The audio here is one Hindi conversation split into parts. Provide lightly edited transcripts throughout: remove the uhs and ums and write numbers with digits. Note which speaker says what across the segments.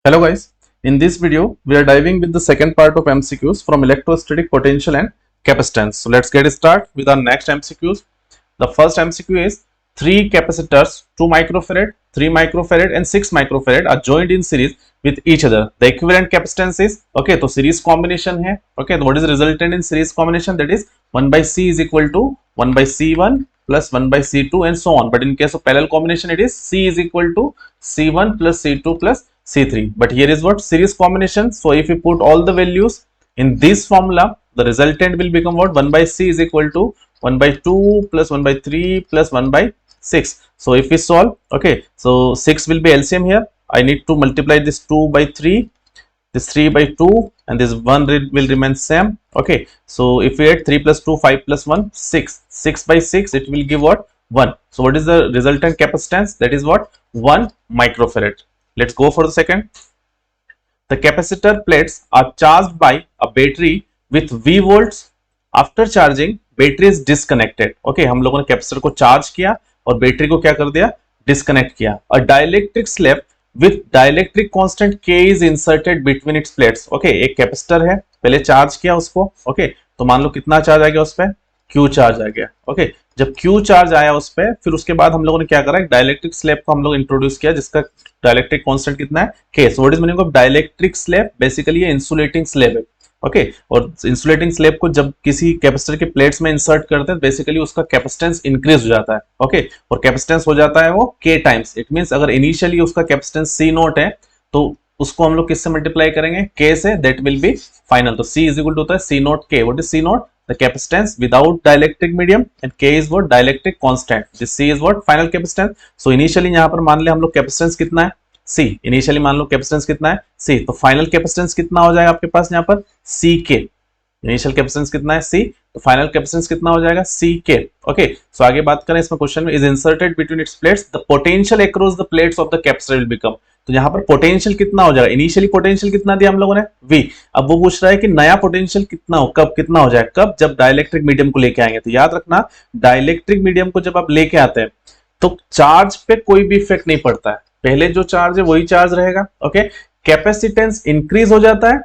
Speaker 1: Hello guys, in this video we are diving with the second part of MCQs from electrostatic potential and capacitance. So let's get started with our next MCQs. The first MCQ is three capacitors 2 microfarad, 3 microfarad and 6 microfarad are joined in series with each other. The equivalent capacitance is okay, तो series combination है. Okay, so what is the resultant in series combination? That is 1 by C is equal to 1 by C1 plus 1 by C2 and so on. But in case of parallel combination, it is C is equal to C1 plus C2 plus C3. But here is what? Series combination. So if we put all the values in this formula, the resultant will become what? 1 by C is equal to 1 by 2 plus 1 by 3 plus 1 by 6. So if we solve, okay, so 6 will be LCM here. I need to multiply this 2 by 3, this 3 by 2, and this 1 will remain same. Okay, so if we add 3 plus 2, 5 plus 1, 6. 6 by 6, it will give what? 1. So what is the resultant capacitance? That is what? 1 microfarad. Let's go for the second. The capacitor plates are charged by a battery with V volts. After charging, battery is disconnected. Okay, हम लोगों ने कैपेसिटर को चार्ज किया और बैटरी को क्या कर दिया? डिस्कनेक्ट किया. अ dielectric slab with dielectric constant K is inserted between its plates. Okay, एक कैपेसिटर है, पहले चार्ज किया उसको. ओके, तो मान लो कितना चार्ज आ गया उस पर? Q चार्ज आ गया. ओके, जब Q चार्ज आया उस पर, फिर उसके बाद हम लोगों ने क्या करा? एक डाइलेक्ट्रिक स्लैब को हम लोग इंट्रोड्यूस किया जिसका डाइलेक्ट्रिक कांस्टेंट कितना है? K. So what is meaning of dielectric slab? Basically ये इंसुलेटिंग स्लैब है. ओके, और इंसुलेटिंग स्लैब को जब किसी कैपेसिटर के प्लेट्स में इंसर्ट करते हैं, बेसिकली उसका कैपेसिटेंस इंक्रीज हो जाता है. ओके, और कैपेसिटेंस हो जाता है वो K टाइम्स. इट मींस अगर इनिशियली उसका कैपेसिटेंस C नॉट है तो उसको हम लोग किससे मल्टीप्लाई करेंगे? K से. That will be final. तो C इज इक्वल टू होता है C not K. What is C not? The capacitance without dielectric medium, and K is what? Dielectric constant. This C is what? Final capacitance. So initially यहाँ पर मान ले हम लोग कैपेसिटेंस कितना है? C. इनिशियली मान लो कैपेसिटेंस कितना है? C. तो फाइनल कैपेसिटेंस कितना हो जाएगा आपके पास यहाँ पर? CK. इनिशियल कैपेसिटेंस कितना है? C. तो फाइनल कैपेसिटेंस कितना हो जाएगा? CK. ओके, सो आगे बात करें इसमें क्वेश्चन में, is inserted between its plates the potential across the plates of the capacitor will become. तो यहाँ पर पोटेंशियल कितना हो जाएगा? इनिशियली पोटेंशियल कितना दिया हम लोगों ने? V. अब वो पूछ रहा है कि नया पोटेंशियल कितना हो, कब कितना हो जाए? कब? जब डाइलेक्ट्रिक मीडियम को लेके आएंगे. तो याद रखना, डाइलेक्ट्रिक मीडियम को जब आप लेके आते हैं तो चार्ज पे कोई भी इफेक्ट नहीं पड़ता है. पहले जो चार्ज है वही चार्ज रहेगा. ओके, कैपेसिटेंस इंक्रीज हो जाता है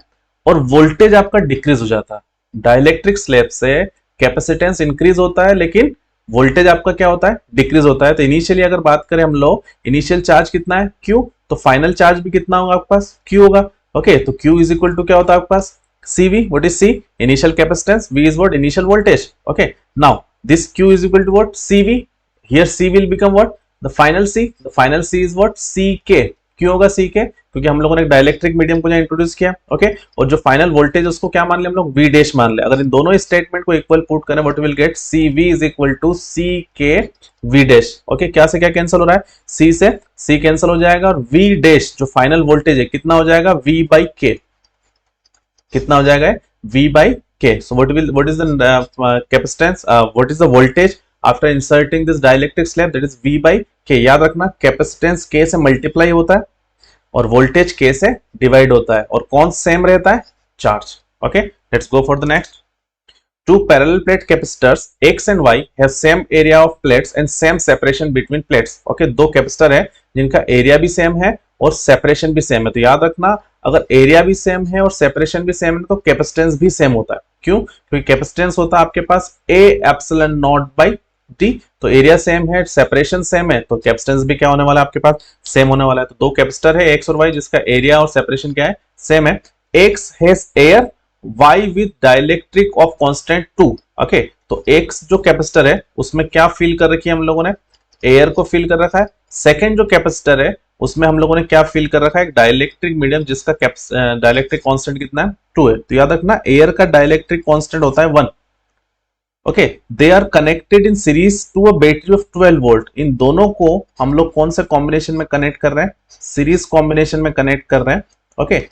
Speaker 1: और वोल्टेज आपका डिक्रीज हो जाता है. डाइलेक्ट्रिक स्लैब से कैपेसिटेंस इंक्रीज होता है लेकिन वोल्टेज आपका क्या होता है? डिक्रीज होता है. तो इनिशियली अगर बात करें हम लोग, इनिशियल चार्ज कितना है? Q. तो फाइनल चार्ज भी कितना होगा आपके पास? Q होगा. ओके, तो Q इज इक्वल टू क्या होता है आपके पास? CV. What is C? Initial capacitance. V is what? Initial voltage. Okay, now this Q is equal to what? CV. Here C will become what? The final C. The final C is what? CK. क्यों होगा CK? क्योंकि हम लोगों ने डाइलेक्ट्रिक मीडियम को इंट्रोड्यूस किया. ओके, और जो फाइनल वोल्टेज उसको क्या मान ले हम लोग? V डैश मान ले. अगर इन दोनों स्टेटमेंट को इक्वल पुट करें, what will get? CV is equal to CK V dash. Okay, क्या से क्या कैंसिल हो रहा है? C से C कैंसिल हो जाएगा और V डैश जो फाइनल वोल्टेज है कितना हो जाएगा? V by K. कितना हो जाएगा? V by K. So what is the capacitance? What is the voltage after inserting this dielectric slab? That is V by K. याद रखना, कैपेसिटेंस K से मल्टीप्लाई होता है और वोल्टेज K से डिवाइड होता है और कौन सेम रहता है? Charge. Okay, let's go for the next. Two parallel plate capacitors X and Y have same area of plates and same separation between plates. Okay, दो कैपेसिटर है जिनका एरिया भी सेम है और सेपरेशन भी सेम है. तो याद रखना, अगर एरिया भी सेम है और सेपरेशन भी सेम है तो कैपेसिटेंस भी सेम होता है. क्यों? क्योंकि कैपेसिटेंस होता है आपके पास A epsilon not by D. तो एरिया सेम है, सेपरेशन सेम है, तो कैपेसिटेंस भी क्या होने वाला है आपके पास? सेम होने वाला है. तो दो कैपेसिटर है X और Y जिसका एरिया और सेपरेशन क्या है? सेम है. X has air, Y with dielectric of constant 2. Okay, तो X जो कैपेसिटर है उसमें क्या फील कर रखी है हम लोगों ने? एयर को फील कर रखा है. सेकंड जो कैपेसिटर है उसमें हम लोगों ने क्या फील कर रखा है? एक डाइलेक्ट्रिक मीडियम जिसका डाइलेक्ट्रिक कांस्टेंट कितना है? 2 है. तो याद रखना, एयर का डाइलेक्ट्रिक कांस्टेंट होता है 1. Okay, they are connected in series to a battery of 12 volt. इन दोनों को हम लोग कौन से कॉम्बिनेशन में कनेक्ट कर रहे हैं? सीरीज कॉम्बिनेशन में कनेक्ट कर रहे हैं. Okay,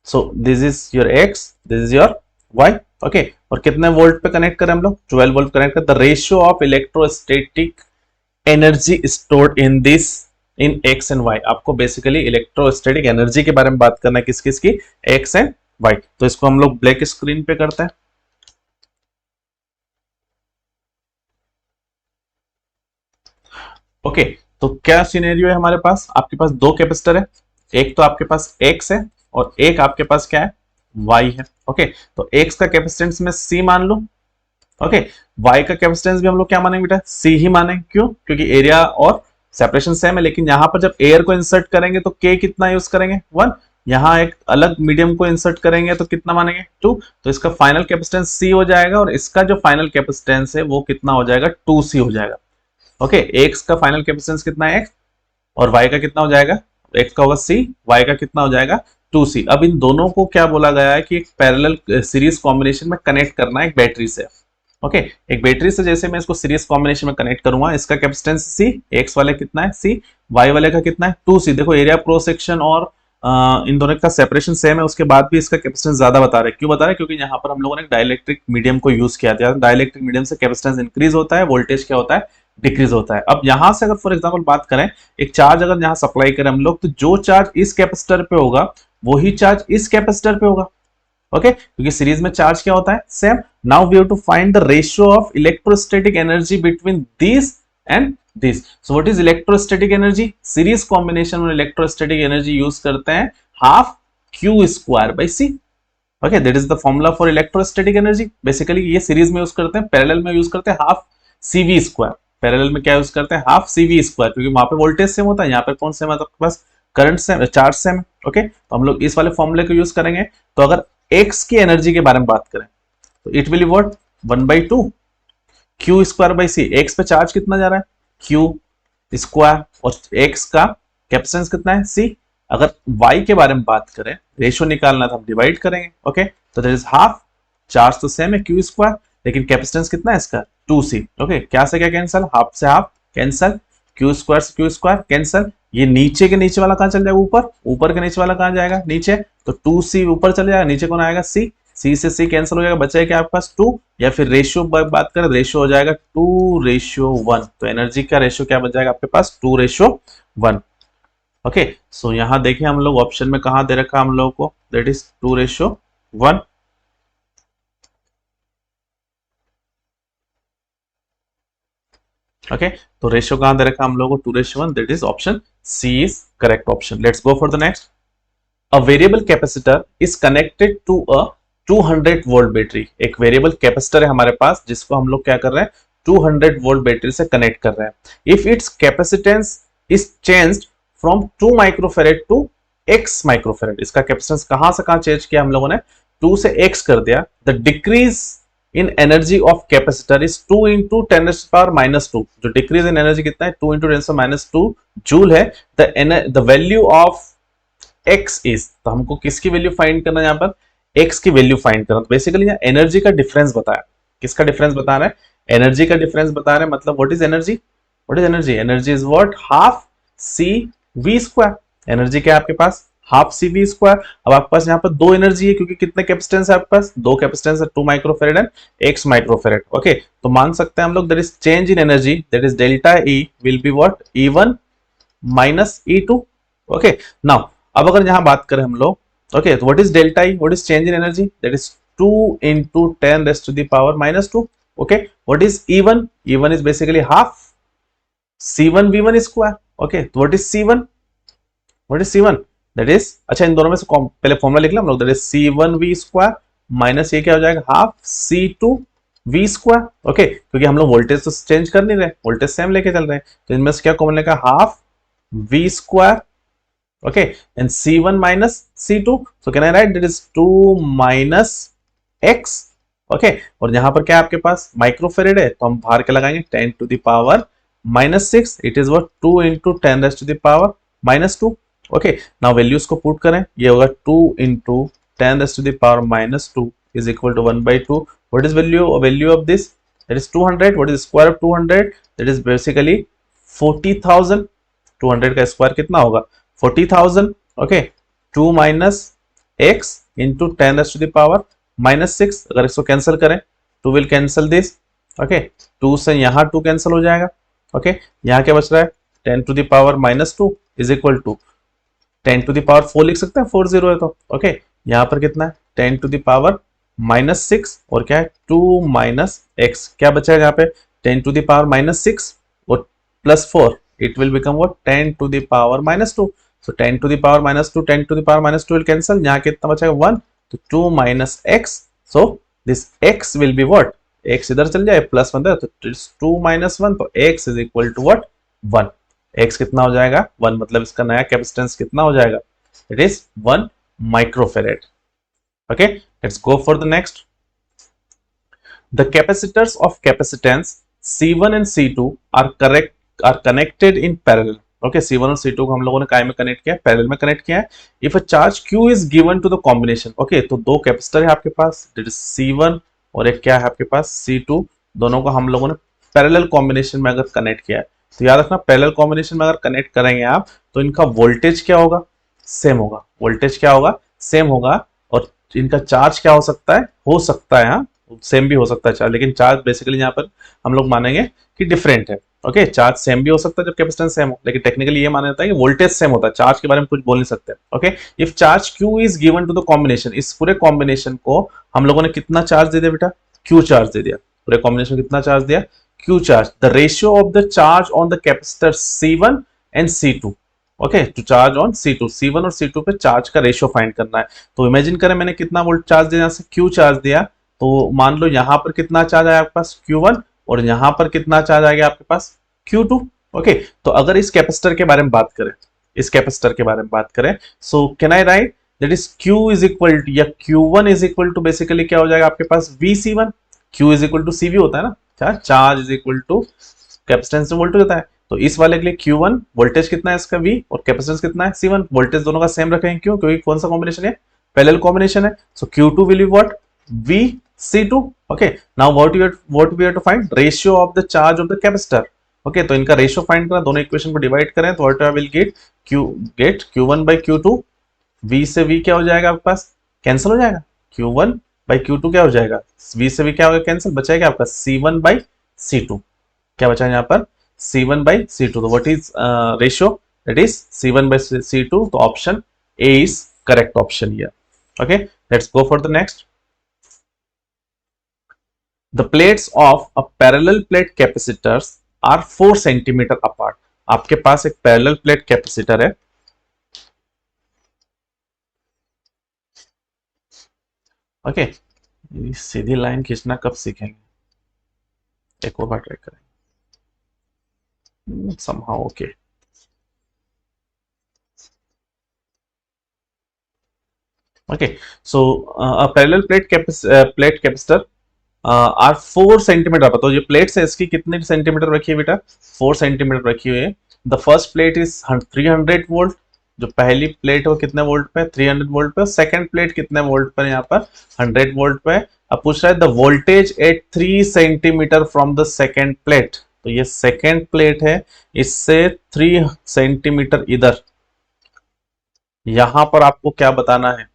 Speaker 1: so this is your X, this is your Y. okay, और कितने वोल्ट पे कनेक्ट करें हम लोग? 12 वोल्ट कनेक्ट करें. The ratio of electrostatic energy stored in this in X and Y. आपको बेसिकली इलेक्ट्रोस्टैटिक एनर्जी के बारे में बात करना है. किस किस की? X and Y. तो इसको हम लोग ब्लैक स्क्रीन पे करते हैं. ओके, तो क्या सिनेरियो है हमारे पास? आपके पास दो कैपेसिटर है, एक तो आपके पास x है और एक आपके पास क्या है, y है। ओके, तो x का कैपेसिटेंस में c मान लो। ओके, y का कैपेसिटेंस भी हम लोग क्या मानेंगे बेटा, c ही मानेंगे। क्यों? क्योंकि एरिया और सेपरेशन सेम है, लेकिन यहां पर जब एयर को इंसर्ट करेंगे तो k कितना यूज करेंगे, 1। यहाँ एक अलग मीडियम को इंसर्ट करेंगे तो कितना मानेंगे, 2। तो इसका फाइनल कैपेसिटेंस c हो जाएगा और इसका जो फाइनल कैपेसिटेंस है वो कितना हो जाएगा, 2c हो जाएगा। ओके, x का फाइनल कैपेसिटेंस कितना है, x, और y का कितना हो जाएगा, x का होगा c, y का कितना हो जाएगा 2c। अब इन दोनों को क्या बोला गया है कि एक पैरेलल सीरीज कॉम्बिनेशन में कनेक्ट करना है एक बैटरी से। ओके, एक बैटरी से जैसे मैं इसको सीरीज कॉम्बिनेशन में कनेक्ट करूंगा, इसका कैपेसिटेंस c, x वाले कितना है c, y वाले का कितना है 2c। देखो एरिया क्रॉस सेक्शन और इन दोनों का सेपरेशन सेम है, उसके बाद भी इसका कैपेसिटेंस ज्यादा बता रहे हैं। क्यों बता रहे हैं? क्योंकि यहाँ पर हम लोगों ने डाइलेक्ट्रिक मीडियम को यूज किया था। डाइलेक्ट्रिक मीडियम से कैपेसिटेंस इंक्रीज होता है, वोल्टेज क्या होता है, डिक्रीज होता है। अब यहां से अगर फॉर एग्जांपल बात करें, एक चार्ज अगर यहाँ सप्लाई करें हम लोग, तो जो चार्ज इस कैपेसिटर पे होगा वही चार्ज इस कैपेसिटर पे होगा। ओके, क्योंकि सीरीज में चार्ज क्या होता है, same. Now we have to find the ratio of electrostatic energy between this and this. So what is electrostatic energy? Series combination में इलेक्ट्रोस्टैटिक एनर्जी यूज करते हैं half q square by c। Okay, that is the formula for electrostatic energy. Basically ये सीरीज में यूज करते हैं, पैरेलल में यूज करते हैं हाफ cv स्क्वायर। पैरेलल में क्या यूज करते हैं, हाफ cv स्क्वायर, क्योंकि वहां पे वोल्टेज सेम होता है, यहाँ पे कौन सेम है, तो आपके पास करंट सेम, चार्ज सेम है। ओके, तो हम लोग इस वाले फॉर्मूले को यूज करेंगे। तो अगर x की एनर्जी के बारे में बात करें तो it will what, 1/2 q square by c। x पे चार्ज कितना जा रहा है, q स्क्वायर, और x का कैपेसिटेंस कितना है, c। अगर y के बारे में बात करें, रेशियो निकालना तो हम डिवाइड करेंगे। ओके, तो दैट इज हाफ, चार्ज तो सेम है q स्क्वायर, लेकिन कैपेसिटेंस कितना है इसका, 2c। ओके, क्या से क्या कैंसिल, हाफ से हाफ कैंसिल, q स्क्वायर से q स्क्वायर कैंसिल। ये नीचे के नीचे वाला कहां चल जाएगा, ऊपर, ऊपर के नीचे वाला कहां जाएगा, नीचे। तो 2c ऊपर चले जाएगा, नीचे कौन आएगा, c। c से c कैंसिल हो जाएगा, बचेगा क्या आपके पास 2। या फिर रेशियो बात करें, रेशियो हो जाएगा 2:1। तो एनर्जी का रेशियो क्या बच जाएगा आपके पास, 2:1। ओके, सो यहां देखें हम लोग ऑप्शन में कहां दे रखा हम लोगों को, दैट इज 2:1। ओके, तो रेशियो कहां दे रखा हम लोगों को, 2:1, that is option C is correct option. Let's go for the next. A variable capacitor is connected to a 200 volt battery. एक वेरिएबल कैपेसिटर है हमारे पास जिसको हम लोग क्या कर रहे हैं, 200 वोल्ट बैटरी से कनेक्ट कर रहे हैं। If it's capacitance is changed from 2 microfarad to x microfarad. इसका कैपेसिटेंस कहां से कहां चेंज किया हम लोगों ने, 2 से x कर दिया। The decrease in energy of capacitor is 2 into 10⁻²। जो डिक्रीज इन एनर्जी कितना है, 2 into 10⁻² जूल है। The value of x is, तो हमको किसकी वैल्यू फाइंड करना है, यहाँ पर x की वैल्यू फाइंड करना। तो बेसिकली यहाँ एनर्जी का डिफरेंस बताया। किसका डिफरेंस बता रहा है, एनर्जी का डिफरेंस बता रहे हैं। मतलब what is energy, what is energy, energy is what, half cv square. Energy क्या है आपके पास, हाफ cv स्क्वायर। अब आपके पास यहाँ पर दो एनर्जी है, क्योंकि कितने कैपेसिटेंस है आपके पास, दो कैपेसिटेंस है, 2 microfarad and x microfarad. Okay, तो मान सकते हैं हम लोग that is change in energy, that is delta E will be what, E1 minus E2। Okay, now अब अगर यहां बात करें हम लोग, ओके, तो what is delta E, what is change in energy, that is 2 into 10⁻⁻²। Okay, what is E1, E1 is basically half C1V1 square. Okay, तो what is C1, what is C1, that is, अच्छा इन दोनों में से पहले फॉर्मूला लिख लें हम लोग, that is C1V square minus ये क्या हो जाएगा, हाफ C2V स्क्वायर। ओके, क्योंकि हम लोग वोल्टेज तो चेंज कर नहीं रहे, वोल्टेज सेम लेके चल रहे हैं, तो इनमें से क्या कॉमन लेगा, half V square. Okay, and C1 minus C2. So can I write that is 2 minus X? Okay, और यहां पर क्या आपके पास माइक्रोफेरेड है, तो हम बाहर के लगाएंगे 10⁻⁻⁶। It is what, 2 into 10⁻⁻²। Okay, now values को पुट करें, ये होगा 2 into 10⁻⁻² is equal to 1/2। What is value of this? That is 200. What is square of 200? That is basically 40,000। 200 का स्क्वायर कितना होगा, 40,000। Okay, 2 minus x into 10⁻⁻⁶। अगर इसको कैंसिल करें, 2 विल कैंसिल दिस। ओके, 2 से यहाँ 2 कैंसिल हो जाएगा। ओके, यहाँ क्या बच रहा है, 10⁻⁻² इज इक्वल टू 10⁻⁴ लिख सकते हैं, 40 है तो। ओके, यहाँ पर कितना है, 10⁻⁻⁶, और क्या है 2 माइनस x, क्या बचेगा यहाँ पे 10⁻⁻⁶, और +4, it will become what, 10⁻⁻²। So 10 to the power minus 2, 10 to the power minus 2 will cancel, यहाँ कितना बचेगा 1, तो 2 minus x, so this x will be what, x इधर चल जाए प्लस 1 तो 2 माइनस 1, तो x is equal to what 1, x कितना हो जाएगा 1, मतलब इसका नया कैपेसिटेंस कितना हो जाएगा, it is 1 microfarad. Okay, let's go for the next. The capacitors of capacitance C1 and C2 are connected in parallel. Okay, C1 और C2 को हम लोगों ने काय में कनेक्ट किया है, पैरेलल में कनेक्ट किया है। If a charge Q is given to the combination, okay, तो दो कैपेसिटर है आपके पास, that is C1 और एक क्या है आपके पास C2, दोनों को हम लोगों ने पैरेलल कॉम्बिनेशन में अगर कनेक्ट किया है, तो याद रखना पैरेलल कॉम्बिनेशन में अगर कनेक्ट करेंगे आप, तो इनका वोल्टेज क्या होगा, सेम होगा, वोल्टेज क्या होगा, सेम होगा, और इनका चार्ज क्या हो सकता है हाँ सेम भी हो सकता है चार्ज, लेकिन चार्ज बेसिकली यहाँ पर हम लोग मानेंगे कि डिफरेंट है। ओके, चार्ज सेम भी हो सकता है जब कैपेसिटेंस सेम हो, लेकिन टेक्निकली ये माना जाता है कि वोल्टेज सेम होता है, चार्ज के बारे में कुछ बोल नहीं सकते। Okay, if charge Q is given to the combination, इस पूरे कॉम्बिनेशन को हम लोगों ने कितना चार्ज दे दिया बेटा, Q चार्ज दे दिया, पूरे कॉम्बिनेशन में कितना चार्ज दिया, Q charge. The ratio of the charge on the capacitor C1 and C2, okay, to charge on C2, C1 और C2 पे चार्ज का रेशियो फाइंड करना है। तो इमेजिन करें मैंने कितना वोल्ट चार्ज दिया, यहाँ से Q चार्ज दिया, तो मान लो यहां पर कितना चार्ज आया आपके पास Q1 और यहां पर कितना चार्ज आ गया आपके पास Q2। ओके, तो अगर इस कैपेसिटर के बारे में बात करें, इस कैपेसिटर के बारे में बात करें, so can I write that is Q is equal to, या Q1 is equal to basically क्या हो जाएगा आपके पास VC1, Q is equal to CV होता है ना, charge is equal to capacitance में वोल्टेज होता है। तो इस वाले के लिए Q1 वोल्टेज कितना है इसका V, और कैपेसिटेंस कितना है C1, वोल्टेज दोनों का सेम रखेंगे, क्यों, क्योंकि कौन सा कॉम्बिनेशन है, पैरेलल कॉम्बिनेशन है। सो Q2 will be what, VC2। okay, now what we have to find ratio of the charge of the capacitor। okay, तो इनका रेशियो फाइंड करना, दोनों इक्वेशन को डिवाइड करें तो what I will get Q1 by Q2, V से V क्या हो जाएगा आपके पास, कैंसिल हो जाएगा, Q1 by Q2 क्या हो जाएगा, V से V क्या होगा कैंसिल, बचाएगा आपका C1 by C2, क्या बचा यहाँ पर C1 by C2। तो what is ratio, that is C1 by C2, तो option A is correct option here। okay, let's go for the next। The plates of a parallel plate capacitors are 4 centimeter apart। आपके पास एक पैरेलल प्लेट कैपेसिटर है, ओके, सीधी लाइन खींचना कब सीखेंगे, एक और बार ट्राई करें somehow। Okay, okay, so a parallel plate capacitor are 4 centimetre, तो ये प्लेट्स है इसकी कितने सेंटीमीटर रखी है बेटा, 4 सेंटीमीटर रखी हुई है। The first plate is 300 volt, जो पहली प्लेट है वो कितने वोल्ट पे, 300 वोल्ट पे, सेकंड प्लेट कितने वोल्ट पर, यहाँ पर 100 वोल्ट पे। अब पूछ रहा है the voltage at 3 centimetre from the second plate, तो ये सेकंड प्लेट है, इससे 3 सेंटीमीटर इधर, यहां पर आपको क्या बताना है,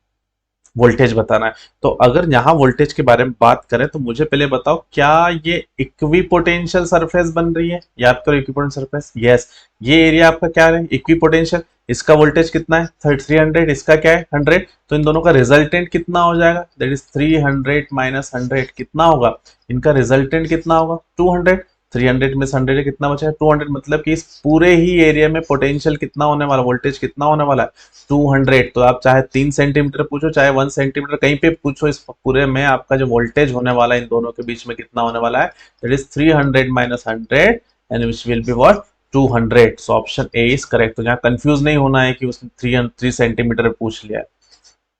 Speaker 1: वोल्टेज बताना है। तो अगर यहां वोल्टेज के बारे में बात करें तो मुझे पहले बताओ, क्या ये इक्विपोटेंशियल सरफेस बन रही है, याद करो इक्विपोटेंशियल सरफेस, यस, ये एरिया आपका क्या है इक्विपोटेंशियल, इसका वोल्टेज कितना है 300, इसका क्या है 100, तो इन दोनों का रिजल्टेंट कितना हो जाएगा, दैट इज 300 माइनस 100 कितना होगा, इनका रिजल्टेंट कितना होगा 200, 300 में 100 कितना बचा है 200, मतलब कि इस पूरे ही एरिया में पोटेंशियल कितना होने वाला, वोल्टेज कितना होने वाला है 200। तो आप चाहे 3 सेंटीमीटर पूछो चाहे 1 सेंटीमीटर कहीं पे पूछो, इस पूरे में आपका जो वोल्टेज होने वाला है इन दोनों के बीच में कितना होने वाला है, that is 300 minus 100 and which will be what 200। So option A is correct. तो यहाँ कंफ्यूज नहीं होना है कि उसने 3 सेंटीमीटर पूछ लिया है।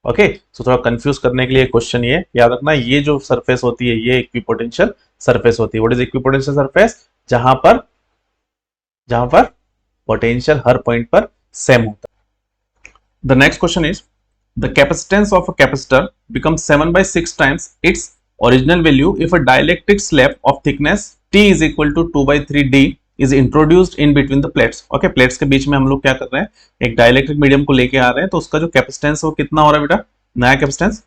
Speaker 1: ओके, सो थोड़ा कंफ्यूज करने के लिए क्वेश्चन ये याद रखना, ये जो सरफेस होती है ये इक्विपोटेंशियल सरफेस होती है। व्हाट इज इक्विपोटेंशियल सरफेस, जहां पर पोटेंशियल हर पॉइंट पर सेम होता है। The next question is the capacitance of a capacitor becomes 7/6 times its original value if a dielectric slab of thickness T is equal to 2/3D is introduced in between the plates। Okay, plates के बीच में हम लोग क्या कर रहे हैं, एक डाइलेक्ट्रिक मीडियम को लेके आ रहे हैं, तो उसका जो कैपेसिटेंस है वो कितना हो रहा है बेटा, नया capacitance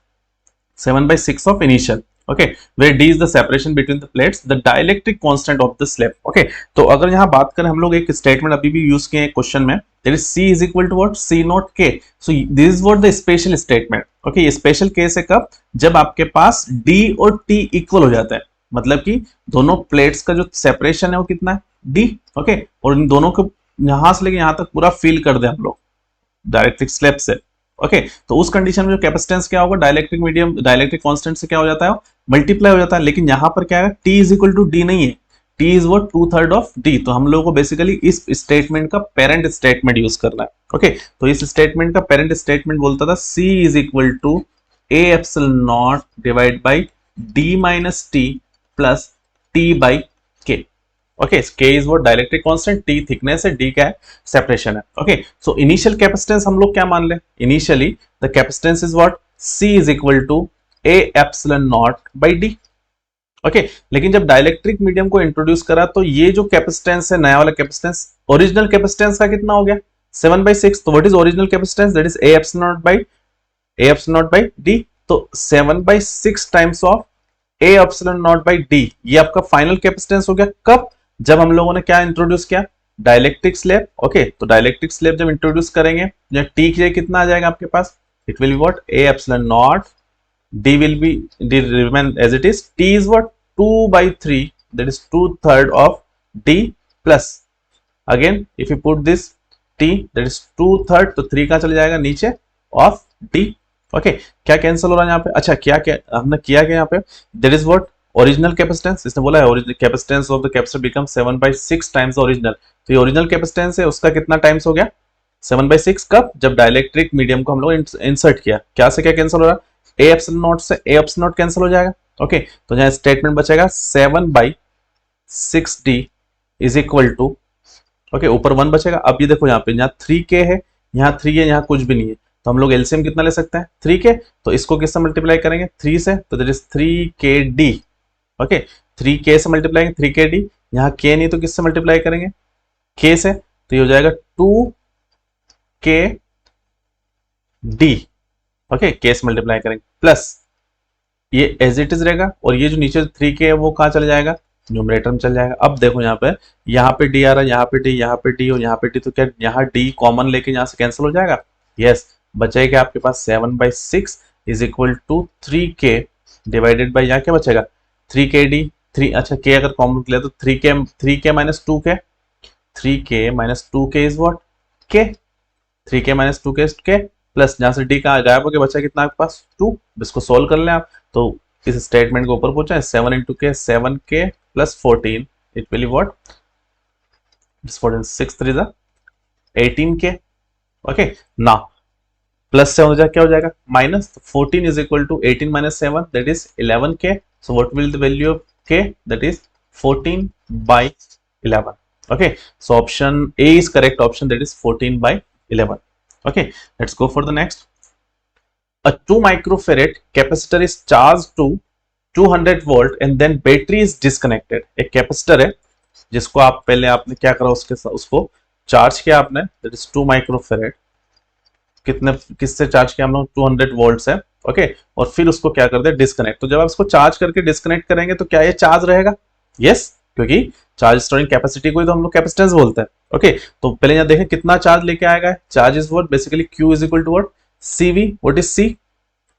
Speaker 1: 7/6 of initial. Okay, where D is the separation between the plates, the dielectric constant of the slab। Okay, तो अगर यहाँ बात करें हम लोग एक स्टेटमेंट अभी भी यूज किए क्वेश्चन में, that is C is equal to what, C naught K। so this is what the special statement। Okay, ये स्पेशल केस है कब, जब आपके पास D और T इक्वल हो जाता है, मतलब कि दोनों प्लेट्स का जो सेपरेशन है वो कितना है D। ओके, और इन दोनों को यहां से लेके यहां तक पूरा फिल कर दे हम लोग, डाइलेक्ट्रिक स्लैब से। ओके, तो उस कंडीशन में जो कैपेसिटेंस क्या होगा, डाइलेक्ट्रिक मीडियम डाइलेक्ट्रिक कांस्टेंट से क्या हो जाता है, मल्टीप्लाई हो जाता है। लेकिन यहाँ पर क्या है, T is equal to D नहीं है, T is what 2/3 of D. तो हम लोगों को बेसिकली इस स्टेटमेंट का पेरेंट स्टेटमेंट यूज करना है। ओके, तो इस स्टेटमेंट का पेरेंट स्टेटमेंट बोलता था C is equal to A epsilon not divide by D minus T plus T by K. Okay, K is what dielectric constant, T thickness है, डी क्या है, सेपरेशन है। ओके, सो इनिशियल कैपेसिटेंस हम लोग क्या मान ले, initially the capacitance is what C is equal to A epsilon not by D. Okay, लेकिन जब डाइलेक्ट्रिक मीडियम को इंट्रोड्यूस करा तो ये जो कैपेसिटेंस है, नया वाला कैपेसिटेंस, ओरिजिनल कैपेसिटेंस का कितना हो गया 7/6। तो what is original capacitance, that is a epsilon not by D. तो 7/6 times of A epsilon not by D, ये आपका फाइनल कैपेसिटेंस हो गया। कब, जब हम लोगों ने क्या इंट्रोड्यूस किया, डाइलेक्ट्रिक स्लैब। ओके, तो डाइलेक्ट्रिक स्लैब जब इंट्रोड्यूस करेंगे, टी के कितना आ जाएगा आपके पास, it will be what A epsilon not, d will be d remain as it is, t is what 2/3, that is 2/3 of d plus again if you put this t, that is 2/3, तो 3 का चले जाएगा नीचे of d। ओके, क्या कैंसिल हो रहा है यहाँ पे, अच्छा क्या क्या हमने किया क्या यहाँ पे, that is what original capacitance, इसने बोला है original capacitance of the capacitor become 7/6 times original. तो ये ओरिजिनल कैपेसिटेंस है, उसका कितना टाइम्स हो गया 7/6। कब, जब डाइलेक्ट्रिक मीडियम को हम लोग इंसर्ट किया। क्या से क्या कैंसिल हो रहा है, ए एप्सिलॉन नॉट से ए एप्सिलॉन नॉट कैंसिल हो जाएगा। ओके, तो यहाँ स्टेटमेंट बचेगा 7/6 D is equal to, okay ऊपर 1 बचेगा। अब ये देखो यहाँ पे, यहाँ 3k है, यहाँ 3 है, यहाँ कुछ भी नहीं है, तो हम लोग एलसीएम कितना ले सकते हैं 3k। तो इसको किससे मल्टीप्लाई करेंगे 3 से, तो that is 3kd। Okay, 3k से मल्टीप्लाई 3kd, यहाँ k नहीं तो किससे मल्टीप्लाई करेंगे k से, तो ये हो जाएगा 2kd। ओके, केस मल्टीप्लाई करेंगे प्लस ये एज इट इज रहेगा, और ये जो नीचे 3k है वो कहाँ चले जाएगा, न्यूमरेटर में चल जाएगा। अब देखो यहाँ पे d आ रहा है, यहाँ पे d, यहाँ पे d और यहाँ पे d, तो क्या यहाँ d कॉमन लेके यहाँ से कैंसिल हो जाएगा। यस, बचेगा आपके पास 7/6 is equal to 3k divided by, यहाँ क्या बचेगा 3kd, 3, अच्छा k अगर कॉमन लिया तो 3k minus 2k, 3k minus 2k is what k, 3k minus 2k is k, plus जहां से डी का गायब हो गया, बचा कितना आपके पास 2। इसको सोल्व कर लें आप, तो इस स्टेटमेंट को ऊपर पहुंचा है 7 × k 7k plus 14, it will be what 6 3 जा 18k। ओके, नाउ प्लस से हो जाए क्या हो जाएगा minus, 14 is equal to 18 minus 7, that is 11k। So what will the value of k, that is 14/11। Okay, so option A is correct option, that is 14/11। Okay, let's go for the next. A 2 microfarad capacitor is charged to 200 volt and then battery is disconnected. एक कैपेसिटर है जिसको आप पहले आपने क्या करा, उसको चार्ज किया आपने, that is 2 microfarad। किससे चार्ज किया हम लोग 200 वोल्ट है। ओके, और फिर उसको क्या कर दे डिस्कनेक्ट। तो जब आप इसको चार्ज करके डिस्कनेक्ट करेंगे तो क्या ये चार्ज रहेगा, यस, क्योंकि चार्ज स्टोरिंग कैपेसिटी को ही तो हम लोग कैपेसिटेंस बोलते हैं। ओके, तो पहले यहाँ देखें कितना चार्ज लेके आएगा, charge is what basically q is equal to what cv, what is c,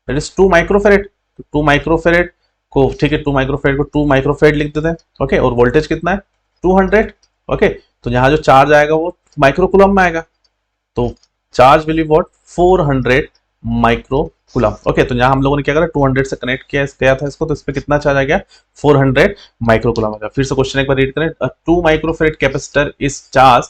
Speaker 1: that is 2 microfarad. तो 2 माइक्रोफेरेड को, ठीक है 2 माइक्रोफेरेड को 2 माइक्रोफेरेड लिख देते हैं। ओके, और वोल्टेज कितना है 200। ओके, तो यहाँ जो चार्ज आएगा वो माइक्रोकूलम में आएगा, तो charge will be what 400 microcoulomb. Okay, तो यहाँ हम लोगों ने क्या करा 200 से कनेक्ट किया था इसको, तो इस पे कितना चार्ज आ गया 400 माइक्रोकूलम आ गया। फिर से क्वेश्चन एक बार रीड करें, 2 microfarad capacitor is charge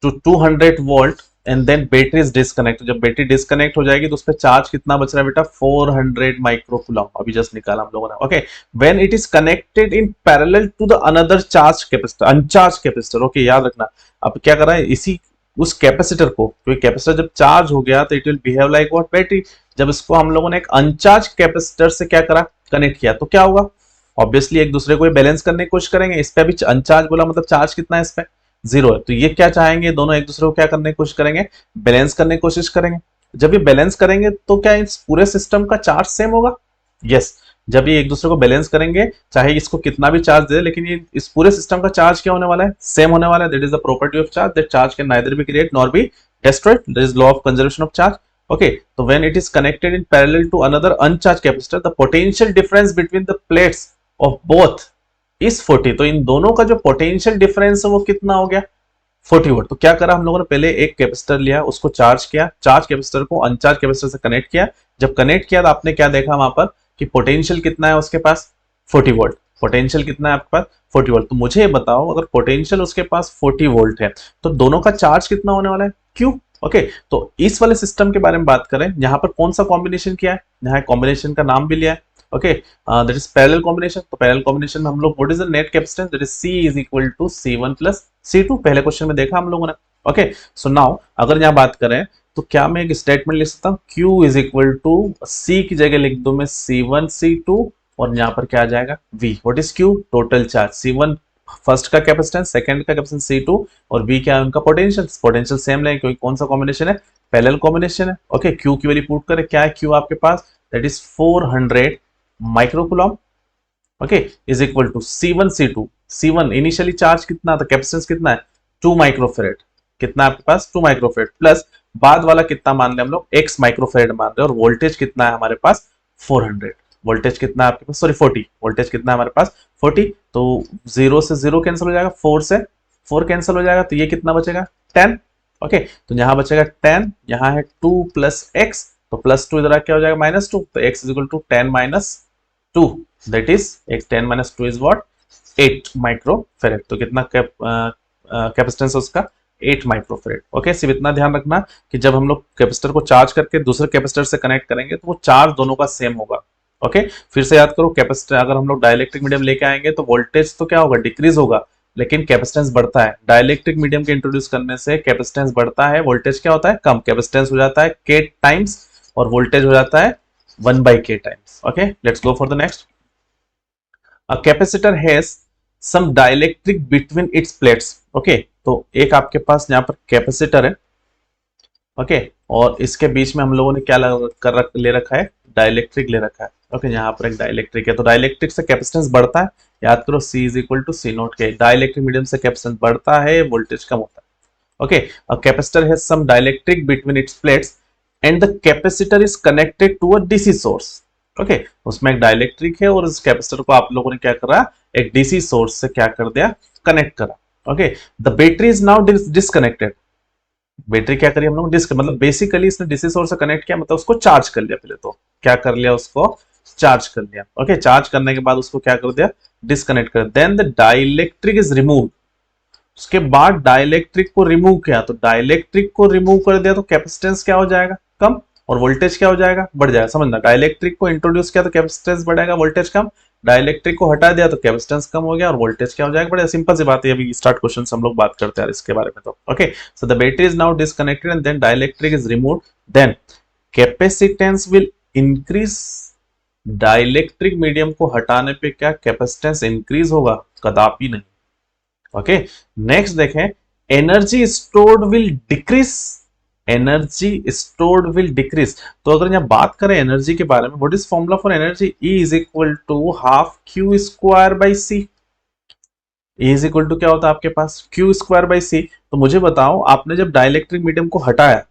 Speaker 1: to 200 volt and then battery is disconnect. जब बैटरी डिस्कनेक्ट हो जाएगी तो उस पर चार्ज कितना बच रहा है बेटा 400 माइक्रोकूलम, अभी जस्ट निकाला हम लोगों ने। Okay, when it is connected in parallel to the another charge capacitor, uncharge capacitor. Okay, याद रखना, अब क्या कर रहा है इसी उस कैपेसिटर को, क्योंकि कैपेसिटर जब चार्ज हो गया तो it will behave like what battery. जब इसको हम लोगों ने एक अनचार्ज कैपेसिटर से क्या करा कनेक्ट किया तो क्या होगा, ऑब्वियसली एक दूसरे को बैलेंस करने की कोशिश करेंगे। इस पे भी अनचार्ज बोला मतलब चार्ज कितना है इस पे 0 है, तो ये क्या चाहेंगे दोनों एक दूसरे को क्या करने की कोशिश करेंगे, बैलेंस करने की कोशिश करेंगे। जब ये बैलेंस करेंगे तो क्या इस पूरे सिस्टम का चार्ज सेम होगा, यस। जब ये एक दूसरे को बैलेंस करेंगे, चाहे इसको कितना भी चार्ज दे, लेकिन ये इस पूरे सिस्टम का चार्ज क्या होने वाला है सेम होने वाला है। That is the property of charge, that charge can neither be created nor be destroyed, there is law of conservation of charge. Okay, so when it is connected in parallel to another uncharged capacitor, the potential difference between the plates of both is 40। तो इन दोनों का जो पोटेंशियल डिफरेंस है वो कितना हो गया 40 वोल्ट। तो क्या करा हम लोगों ने, पहले एक कैपेसिटर लिया, उसको चार्ज किया, चार्ज कैपेसिटर को अनचार्ज कैपेसिटर से कनेक्ट किया। जब कनेक्ट किया तो आपने क्या देखा वहां पर कि पोटेंशियल कितना है उसके पास, 40 वोल्ट। पोटेंशियल कितना है आपके पास, 40 वोल्ट। तो मुझे बताओ अगर पोटेंशियल उसके पास 40 वोल्ट है तो दोनों का चार्ज कितना होने वाला है, क्यू। ओके, तो इस वाले सिस्टम के बारे में बात करें, यहाँ पर कौन सा कॉम्बिनेशन किया है, यहाँ कॉम्बिनेशन का नाम भी लिया है। Okay, that is parallel combination. तो पैरेलल कॉम्बिनेशन में हम लोग what is the net capacitance, that is C is equal to C1 plus C2, पहले क्वेश्चन में देखा हम लोगों ने। ओके, सो नाउ अगर यहाँ बात करें तो क्या मैं एक स्टेटमेंट लिख सकता हूँ, Q is equal to C की जगह लिख दूं मैं C1 C2 और यहाँ पर क्या आ जाएगा V। What is Q, total charge. C1 first का कैपेसिटेंस, सेकंड का कैपेसिटेंस C2 और V क्या है उनका पोटेंशियल। पोटेंशियल सेम लेंगे क्योंकि कौन सा कॉम्बिनेशन है, पैरेलल कॉम्बिनेशन है। ओके, Q की वैल्यू पुट करें, क्या है Q आपके पास, that is 400 microcoulomb. Okay, is equal to C1 C2। C1 initially charge कितना था, कैपेसिटेंस कितना है 2 माइक्रोफेरेड, कितना आपके पास 2 माइक्रोफेरेड, प्लस बाद वाला कितना मान रहे हम लोग x माइक्रोफेरेड मान रहे हैं, और वोल्टेज कितना है हमारे पास 400। वोल्टेज कितना है आपके पास, सॉरी 40, वोल्टेज कितना है हमारे पास 40। तो 0 से 0 कैंसिल हो जाएगा, 4 से 4 कैंसिल हो जाएगा, तो ये कितना बचेगा 10। ओके, तो यहाँ बचेगा 10, यहाँ है 2 प्लस x, तो प्लस 2 इधर क्या हो जाएगा -2, तो x is equal to 10 minus 2, that is 10 minus 2 is what 8 microfarad. तो कितना कैपेसिटेंस उसका 8 माइक्रोफेरेड। ओके, सिर्फ इतना ध्यान रखना कि जब हम लोग कैपेसिटर को चार्ज करके दूसरे कैपेसिटर से कनेक्ट करेंगे तो वो चार्ज दोनों का सेम होगा। ओके, फिर से याद करो, कैपेसिटर अगर हम लोग डाइलेक्ट्रिक मीडियम लेके आएंगे तो वोल्टेज तो क्या होगा, डिक्रीज होगा, लेकिन कैपेसिटेंस बढ़ता है। डाइलेक्ट्रिक मीडियम के इंट्रोड्यूस करने से कैपेसिटेंस बढ़ता है, वोल्टेज क्या होता है कम, कैपेसिटेंस हो जाता है k टाइम्स और वोल्टेज हो जाता है 1/k times. Okay, let's go for the next. A capacitor has some dielectric between its plates. Okay, तो एक आपके पास यहाँ पर कैपेसिटर है, ओके, और इसके बीच में हम लोगों ने क्या ले रखा है, डाइलेक्ट्रिक ले रखा है। ओके, यहाँ पर एक डाइलेक्ट्रिक है, तो डाइलेक्ट्रिक से कैपेसिटेंस बढ़ता है, याद करो C is equal to C naught K. Dielectric medium से कैपेसिटेंस बढ़ता है, वोल्टेज कम होता है। Okay, a capacitor has some dielectric between its plates and the capacitor is connected to a DC source. Okay, उसमें एक डाइलेक्ट्रिक है और उस कैपेसिटर को आप लोगों ने क्या करा, एक डीसी सोर्स से क्या कर दिया, कनेक्ट करा। Okay, the battery is now disconnected. Battery क्या करी हम लोग, मतलब बेसिकली इसने डीसी सोर्स से कनेक्ट किया, मतलब उसको चार्ज कर लिया। पहले तो क्या कर लिया, उसको चार्ज कर लिया। ओके, चार्ज करने के बाद उसको क्या कर दिया, डिस्कनेक्ट कर। Then the dielectric is remove, उसके बाद डाइलेक्ट्रिक को रिमूव किया, तो डाइलेक्ट्रिक को रिमूव कर दिया तो कैपेसिटेंस क्या हो जाएगा, कम, और वोल्टेज क्या हो जाएगा, बढ़ जाएगा। समझना, डाइलेक्ट्रिक को इंट्रोड्यूस किया तो कैपेसिटेंस बढ़ेगा, वोल्टेज कम, डाइलेक्ट्रिक को हटा दिया तो कैपेसिटेंस कम हो गया और वोल्टेज क्या हो जाएगा, बड़ा सिंपल सी बात है। अभी स्टार्ट क्वेश्चन से हम लोग बात करते हैं इसके बारे में। तो okay, so the battery is now disconnected and then dielectric is removed, then capacitance will increase. Dielectric medium को हटाने पे क्या कैपेसिटेंस इंक्रीज होगा, कदापि नहीं। ओके, नेक्स्ट देखें, energy stored will decrease, energy stored will decrease. तो अगर यहाँ बात करें एनर्जी के बारे में, what is formula for energy, E is equal to half Q square by C। E is equal to क्या होता है आपके पास, Q स्क्वायर बाई C। तो मुझे बताओ, आपने जब डाइलेक्ट्रिक मीडियम को हटाया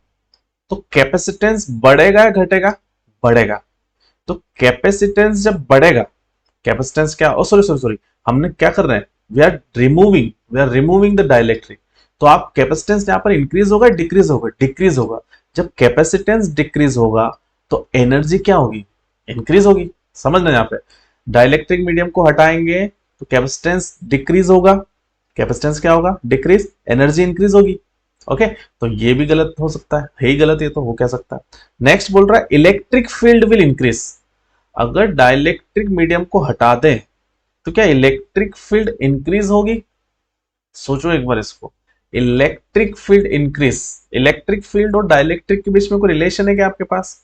Speaker 1: तो कैपेसिटेंस बढ़ेगा या घटेगा, बढ़ेगा। तो कैपेसिटेंस जब बढ़ेगा, कैपेसिटेंस क्या, ओ सॉरी सॉरी सॉरी, हमने क्या कर रहे हैं, we are removing the dielectric. तो आप कैपेसिटेंस यहां पर इंक्रीज होगा डिक्रीज होगा, डिक्रीज होगा। जब कैपेसिटेंस डिक्रीज होगा तो एनर्जी क्या होगी, इंक्रीज होगी। समझना, यहाँ पे डाइलेक्ट्रिक मीडियम को हटाएंगे तो कैपेसिटेंस डिक्रीज होगा, कैपेसिटेंस क्या होगा, डिक्रीज, एनर्जी इंक्रीज होगी। ओके, तो ये भी गलत हो सकता है ही गलत, ये तो हो क्या सकता है। नेक्स्ट बोल रहा है इलेक्ट्रिक फील्ड विल इंक्रीज। अगर डाइलेक्ट्रिक मीडियम को हटा दें तो क्या इलेक्ट्रिक फील्ड इंक्रीज होगी, सोचो एक बार इसको, electric field increase. Electric field और डाइलेक्ट्रिक के बीच में कोई रिलेशन है क्या आपके पास,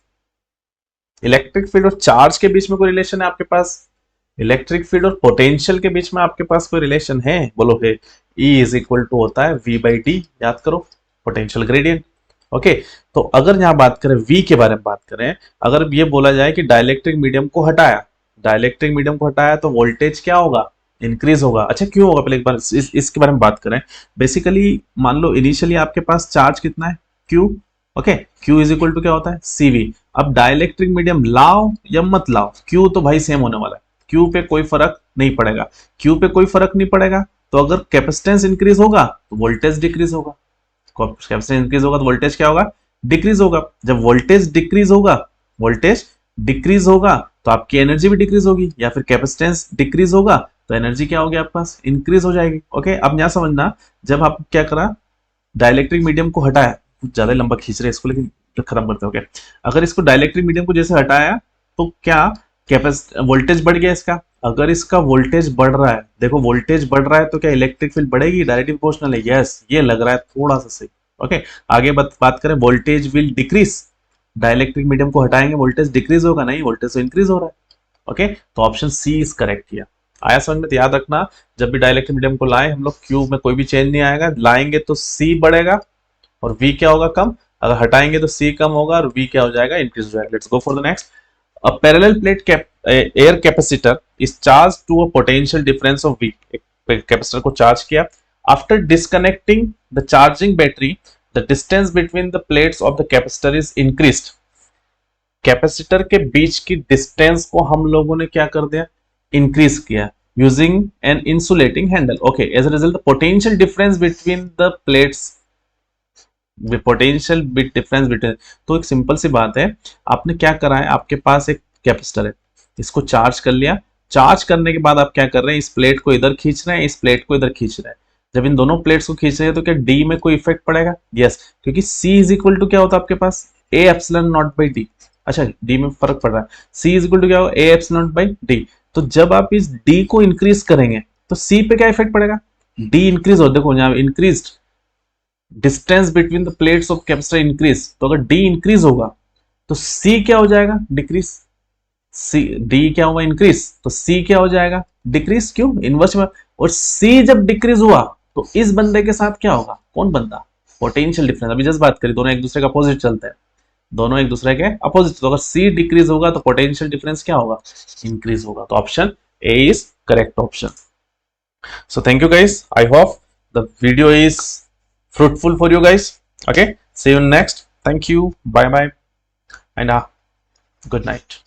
Speaker 1: इलेक्ट्रिक फील्ड और चार्ज के बीच में कोई रिलेशन है आपके पास, इलेक्ट्रिक फील्ड और पोटेंशियल के बीच में आपके पास कोई रिलेशन है, बोलो है। E इज इक्वल टू होता है V/D, याद करो, पोटेंशियल ग्रेडियंट। ओके, तो अगर यहां बात करें V के बारे में बात करें, अगर ये बोला जाए कि डाइलेक्ट्रिक मीडियम को हटाया, डाइलेक्ट्रिक मीडियम को हटाया तो वोल्टेज क्या होगा, इंक्रीज होगा। अच्छा, क्यों होगा, पहले एक बार इसके बारे में बात करें। बेसिकली मान लो इनिशियली आपके पास चार्ज कितना है, Q। Okay, Q is equal to क्या होता है, CV। अब डाइलेक्ट्रिक मीडियम लाओ या मत लाओ, Q तो भाई सेम होने वाला है, Q पे कोई फर्क नहीं पड़ेगा, Q पे कोई फर्क नहीं पड़ेगा तो अगर कैपेसिटेंस इंक्रीज होगा तो वोल्टेज डिक्रीज होगा, कैपेसिटेंस इंक्रीज होगा तो वोल्टेज क्या होगा, डिक्रीज होगा। जब वोल्टेज डिक्रीज होगा, वोल्टेज डिक्रीज होगा तो आपकी एनर्जी भी डिक्रीज होगी, या फिर कैपेसिटेंस डिक्रीज होगा तो एनर्जी क्या होगी आपके पास, इंक्रीज हो जाएगी। ओके, अब यहाँ समझना, जब आप क्या करा, डाइलेक्ट्रिक मीडियम को हटाया, कुछ ज्यादा लंबा खींच रहे हैं इसको, लेकिन खत्म करते हैं। ओके, अगर इसको डाइलेक्ट्रिक मीडियम को जैसे हटाया तो क्या वोल्टेज बढ़ गया इसका। अगर इसका वोल्टेज बढ़ रहा है, देखो वोल्टेज बढ़ रहा है तो क्या इलेक्ट्रिक फील्ड बढ़ेगी, डायरेक्टली प्रोपोर्शनल है, यस ये लग रहा है थोड़ा सा सही। ओके, आगे बात करें, voltage will decrease, dielectric medium को हटाएंगे वोल्टेज डिक्रीज होगा, नहीं वोल्टेज तो इंक्रीज हो रहा है। ओके, तो ऑप्शन सी इज करेक्ट किया। आया समझ में? तो याद रखना, जब भी डाइलेक्ट्रिक मीडियम को लाए हम लोग, क्यू में कोई भी चेंज नहीं आएगा, लाएंगे तो सी बढ़ेगा और वी क्या होगा, कम। अगर हटाएंगे तो सी कम होगा और वी क्या हो जाएगा, इंक्रीज हो जाएगा। Let's go for the next. A parallel plate air capacitor is charged to a potential difference of V. एक कैपेसिटर को चार्ज किया, after disconnecting the charging battery, the distance between the plates of the capacitor is increased. Capacitor के बीच की डिस्टेंस को हम लोगों ने क्या कर दिया, इंक्रीज किया, using an insulating handle. Okay, as a result the potential difference between the plates, potential bit difference between, तो एक सिंपल सी बात है, आपने क्या करा है, आपके पास एक कैपेसिटर है, इसको चार्ज कर लिया, चार्ज करने के बाद आप क्या कर रहे हैं, इस प्लेट को इधर खींच रहे हैं, इस प्लेट को इधर खींच रहे हैं। जब इन दोनों प्लेट्स को खींच रहे हैं तो क्या डी में कोई इफेक्ट पड़ेगा, यस, क्योंकि सी इज इक्वल टू क्या होता है आपके पास, A epsilon not by D. अच्छा, डी में फर्क पड़ रहा है, सी इज इक्वल टू क्या होगा, ए एप्सिलॉन नॉट बाई डी। तो जब आप इस डी को इंक्रीज करेंगे तो सी पे क्या इफेक्ट पड़ेगा, डी इंक्रीज हो, देखो यहाँ increase distance between the plates of capacitor increase, तो अगर डी इंक्रीज होगा तो सी क्या हो जाएगा, डिक्रीज। सी डी क्या होगा, इंक्रीज, तो सी क्या हो जाएगा, डिक्रीज। क्यों, इनवर्स में। और सी जब डिक्रीज हुआ तो इस बंदे के साथ क्या होगा, कौन बंदा, पोटेंशियल डिफरेंस। अभी जस्ट बात करी, दोनों एक दूसरे के अपोजिट चलते हैं, दोनों एक दूसरे के अपोजिट, तो अगर सी डिक्रीज होगा तो पोटेंशियल डिफरेंस क्या होगा, इंक्रीज होगा। तो option A is correct option. So thank you guys. I hope the video is fruitful for you guys. Okay. See you next. Thank you. Bye bye. And good night.